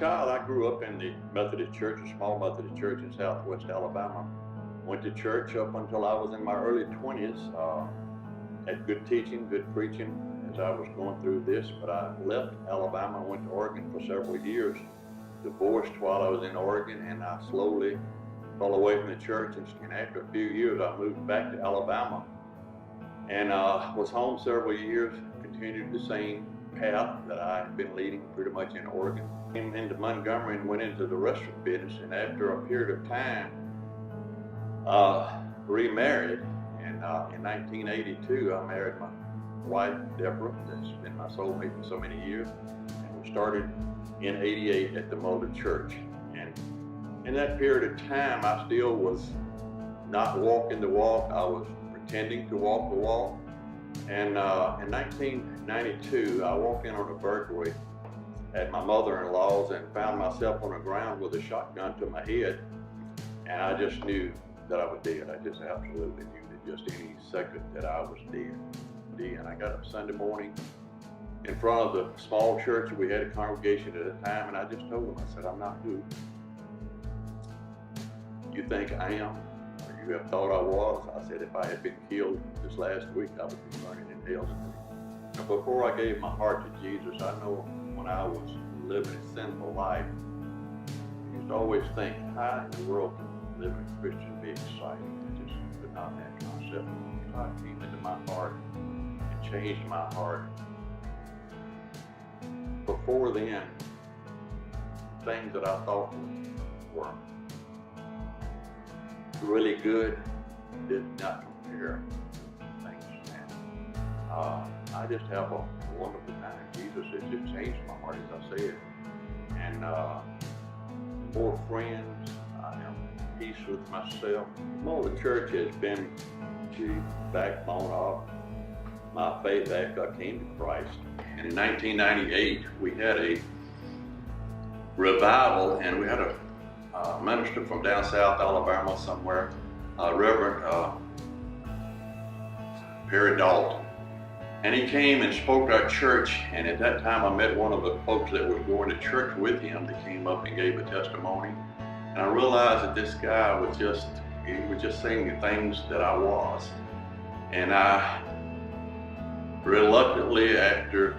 child, I grew up in the Methodist church, a small Methodist church in Southwest Alabama. Went to church up until I was in my early 20s. Had good teaching, good preaching as I was going through this, but I left Alabama, went to Oregon for several years, divorced while I was in Oregon, and I slowly fell away from the church, and after a few years I moved back to Alabama and was home several years, continued the same path that I had been leading pretty much in Oregon. Came into Montgomery and went into the restaurant business, and after a period of time remarried, and in 1982 I married my wife Deborah, that's been my soulmate for so many years, and we started in 88 at the Motor Church. And in that period of time I still was not walking the walk, I was pretending to walk the walk. And in 1992, I walked in on a burglary at my mother-in-law's and found myself on the ground with a shotgun to my head. And I just knew that I was dead. I just absolutely knew that just any second that I was dead. And I got up Sunday morning in front of the small church. We had a congregation at the time, and I just told them, I said, I'm not who you think I am, or you have thought I was. I said, if I had been killed this last week, I would be burning in hell today. Before I gave my heart to Jesus, I know when I was living a sinful life, I used to always think, how in the world can living a Christian be exciting? I just could not answer myself. God came into my heart and changed my heart. Before then, things that I thought were really good did not compare to things now. I just have a wonderful time. Jesus has just changed my heart, as I said. And more friends, I am at peace with myself. Well, the church has been the backbone of my faith after I came to Christ. And in 1998, we had a revival, and we had a minister from down south Alabama somewhere, Reverend Perry Dalton. And he came and spoke to our church, and at that time I met one of the folks that was going to church with him that came up and gave a testimony. And I realized that this guy was just saying the things that I was. And I reluctantly, after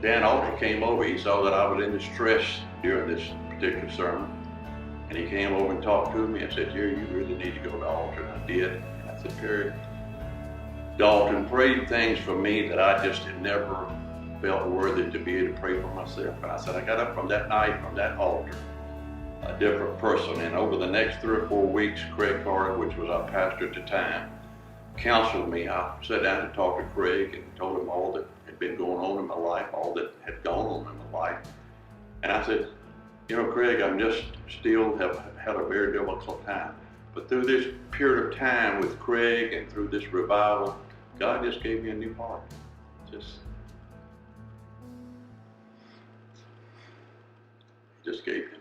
Dan Alter came over, he saw that I was in distress during this particular sermon. And he came over and talked to me and said, Jerry, you really need to go to the altar. And I did. And I said, Perry Dalton prayed things for me that I just had never felt worthy to be able to pray for myself. And I said, I got up from that night, from that altar, a different person. And over the next 3 or 4 weeks, Craig Carter, which was our pastor at the time, counseled me. I sat down to talk to Craig and told him all that had been going on in my life, all that had gone on in my life. And I said, you know, Craig, I'm just still have had a very difficult time. But through this period of time with Craig and through this revival, God just gave me a new heart. Just gave me